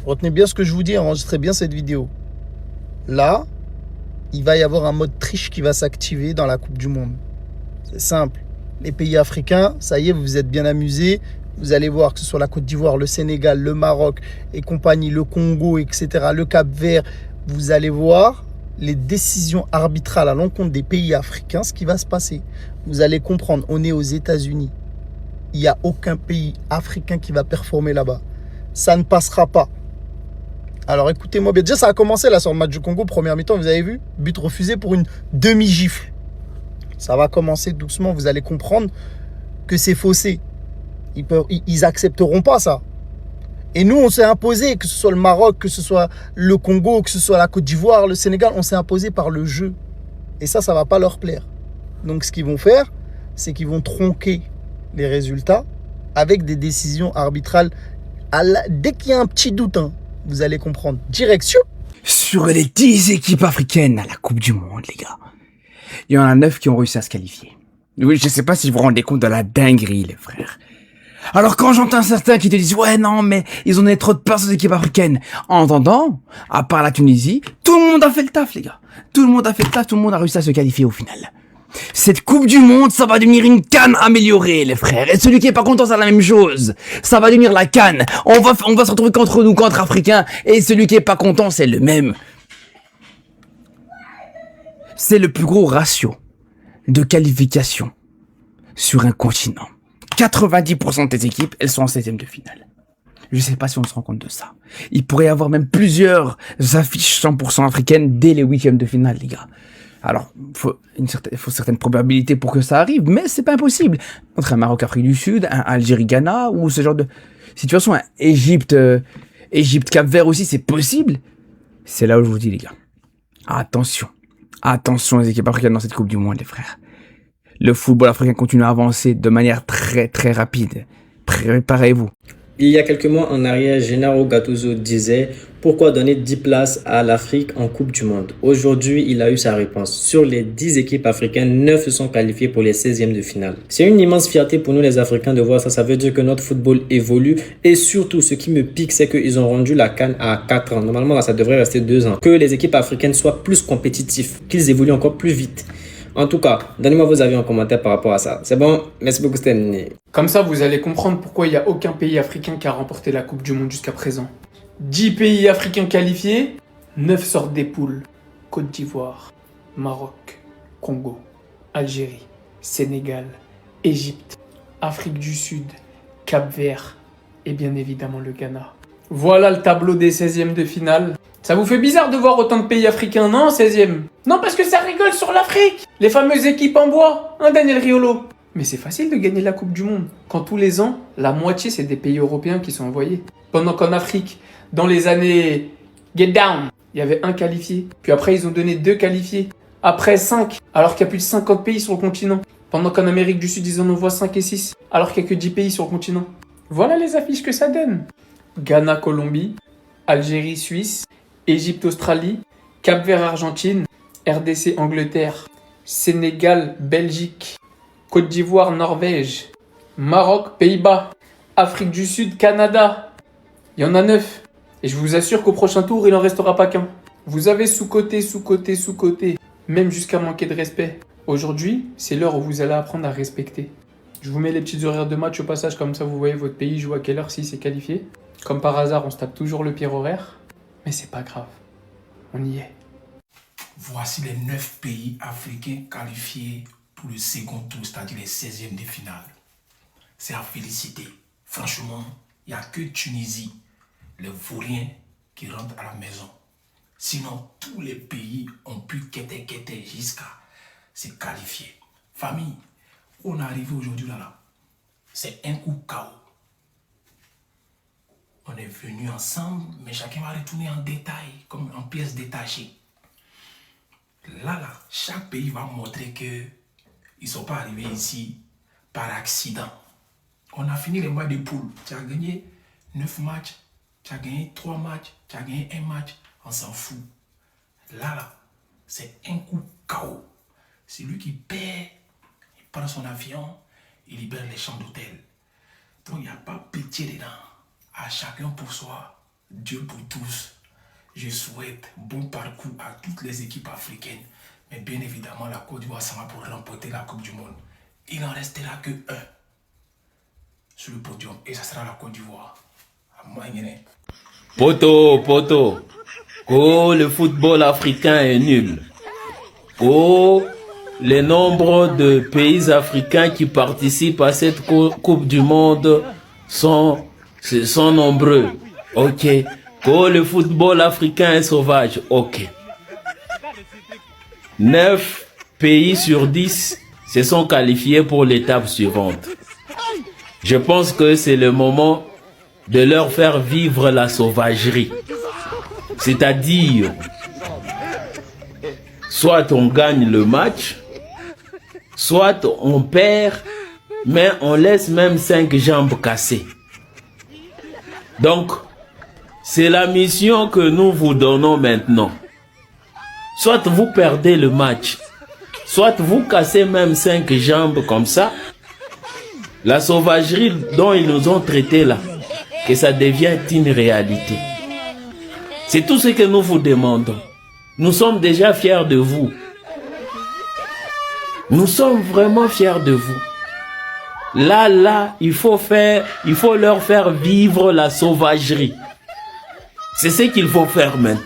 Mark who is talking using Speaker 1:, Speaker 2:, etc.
Speaker 1: Retenez bien ce que je vous dis, enregistrez bien cette vidéo. Là, il va y avoir un mode triche qui va s'activer dans la Coupe du Monde. C'est simple. Les pays africains, ça y est, vous vous êtes bien amusés. Vous allez voir que ce soit la Côte d'Ivoire, le Sénégal, le Maroc et compagnie, le Congo, etc., le Cap-Vert, vous allez voir les décisions arbitrales à l'encontre des pays africains, ce qui va se passer. Vous allez comprendre, on est aux États-Unis. Il n'y a aucun pays africain qui va performer là-bas. Ça ne passera pas. Alors écoutez-moi bien. Déjà, ça a commencé là sur le match du Congo, première mi-temps, vous avez vu? But refusé pour une demi-gifle. Ça va commencer doucement, vous allez comprendre que c'est faussé. Ils accepteront pas ça. Et nous, on s'est imposé, que ce soit le Maroc, que ce soit le Congo, que ce soit la Côte d'Ivoire, le Sénégal, on s'est imposé par le jeu. Et ça va pas leur plaire. Donc ce qu'ils vont faire, c'est qu'ils vont tronquer les résultats avec des décisions arbitrales. Dès qu'il y a un petit doute, hein, vous allez comprendre. Direction.
Speaker 2: Sur les 10 équipes africaines à la Coupe du Monde, les gars, il y en a 9 qui ont réussi à se qualifier. Oui, je sais pas si vous vous rendez compte de la dinguerie, les frères. Alors quand j'entends certains qui te disent « Ouais, non, mais ils ont donné trop de place aux équipes africaines », en entendant, à part la Tunisie, tout le monde a fait le taf, les gars. Tout le monde a fait le taf, tout le monde a réussi à se qualifier au final. Cette Coupe du Monde, ça va devenir une CAN améliorée, les frères. Et celui qui est pas content, c'est la même chose. Ça va devenir la CAN. On va se retrouver qu'entre nous, qu'entre Africains. Et celui qui est pas content, c'est le même. C'est le plus gros ratio de qualification sur un continent. 90% des équipes, elles sont en 16e de finale. Je sais pas si on se rend compte de ça. Il pourrait y avoir même plusieurs affiches 100% africaines dès les 8e de finale, les gars. Alors, il faut certaines probabilités pour que ça arrive, mais c'est pas impossible. Entre un Maroc-Afrique du Sud, un Algérie-Ghana, ou ce genre de situation, un Égypte-Cap-Vert aussi, c'est possible. C'est là où je vous dis, les gars. Attention. Attention les équipes africaines dans cette Coupe du Monde, les frères. Le football africain continue à avancer de manière très très rapide. Préparez-vous.
Speaker 3: Il y a quelques mois en arrière, Gennaro Gattuso disait « Pourquoi donner 10 places à l'Afrique en Coupe du Monde ?» Aujourd'hui, il a eu sa réponse. Sur les 10 équipes africaines, 9 se sont qualifiées pour les 16e de finale. C'est une immense fierté pour nous les Africains de voir ça. Ça veut dire que notre football évolue. Et surtout, ce qui me pique, c'est qu'ils ont rendu la CAN à 4 ans. Normalement, là, ça devrait rester 2 ans. Que les équipes africaines soient plus compétitives, qu'ils évoluent encore plus vite. En tout cas, donnez-moi vos avis en commentaire par rapport à ça. C'est bon? Merci beaucoup, Stanley.
Speaker 4: Comme ça, vous allez comprendre pourquoi il n'y a aucun pays africain qui a remporté la Coupe du Monde jusqu'à présent. 10 pays africains qualifiés, 9 sortent des poules. Côte d'Ivoire, Maroc, Congo, Algérie, Sénégal, Égypte, Afrique du Sud, Cap-Vert et bien évidemment le Ghana. Voilà le tableau des 16e de finale. Ça vous fait bizarre de voir autant de pays africains, non, 16e? Non, parce que ça rigole sur l'Afrique. Les fameuses équipes en bois, hein, Daniel Riolo? Mais c'est facile de gagner la Coupe du Monde, quand tous les ans, la moitié, c'est des pays européens qui sont envoyés. Pendant qu'en Afrique, dans les années Get Down, il y avait 1 qualifié. Puis après, ils ont donné 2 qualifiés. Après, 5, alors qu'il y a plus de 50 pays sur le continent. Pendant qu'en Amérique du Sud, ils en envoient 5 et 6, alors qu'il n'y a que 10 pays sur le continent. Voilà les affiches que ça donne. Ghana, Colombie, Algérie, Suisse, Égypte, Australie, Cap-Vert, Argentine, RDC, Angleterre, Sénégal, Belgique, Côte d'Ivoire, Norvège, Maroc, Pays-Bas, Afrique du Sud, Canada. Il y en a 9. Et je vous assure qu'au prochain tour, il n'en restera pas qu'un. Vous avez sous-coté, sous-coté, sous-coté, même jusqu'à manquer de respect. Aujourd'hui, c'est l'heure où vous allez apprendre à respecter. Je vous mets les petits horaires de match au passage, comme ça vous voyez votre pays joue à quelle heure si c'est qualifié. Comme par hasard, on se tape toujours le pire horaire. Mais c'est pas grave, on y est.
Speaker 5: Voici les 9 pays africains qualifiés pour le second tour, c'est-à-dire les 16e de finale. C'est à féliciter. Franchement, il n'y a que Tunisie, les vauriens, qui rentrent à la maison. Sinon, tous les pays ont pu quêter jusqu'à se qualifier. Famille, on est arrivé aujourd'hui là. C'est un coup KO. On est venus ensemble, mais chacun va retourner en détail, comme en pièces détachées. Là, chaque pays va montrer qu'ils ne sont pas arrivés ici par accident. On a fini les matchs de poule. Tu as gagné 9 matchs, tu as gagné 3 matchs, tu as gagné 1 match, on s'en fout. Là, c'est un coup KO. C'est lui qui perd, il prend son avion, il libère les chambres d'hôtel. Donc, il n'y a pas pitié dedans. À chacun pour soi, Dieu pour tous, je souhaite bon parcours à toutes les équipes africaines. Mais bien évidemment, la Côte d'Ivoire s'en va pour remporter la Coupe du Monde. Il n'en restera que un sur le podium et ça sera la Côte d'Ivoire.
Speaker 6: Poto, oh, le football africain est nul. Oh, les nombres de pays africains qui participent à cette Coupe du Monde sont nombreux. Ok. Oh, le football africain est sauvage. Ok. 9 pays sur 10 se sont qualifiés pour l'étape suivante. Je pense que c'est le moment de leur faire vivre la sauvagerie. C'est-à-dire, soit on gagne le match, soit on perd, mais on laisse même 5 jambes cassées. Donc, c'est la mission que nous vous donnons maintenant. Soit vous perdez le match, soit vous cassez même 5 jambes comme ça. La sauvagerie dont ils nous ont traités là, que ça devienne une réalité. C'est tout ce que nous vous demandons. Nous sommes déjà fiers de vous. Nous sommes vraiment fiers de vous. Là, il faut leur faire vivre la sauvagerie. C'est ce qu'il faut faire maintenant.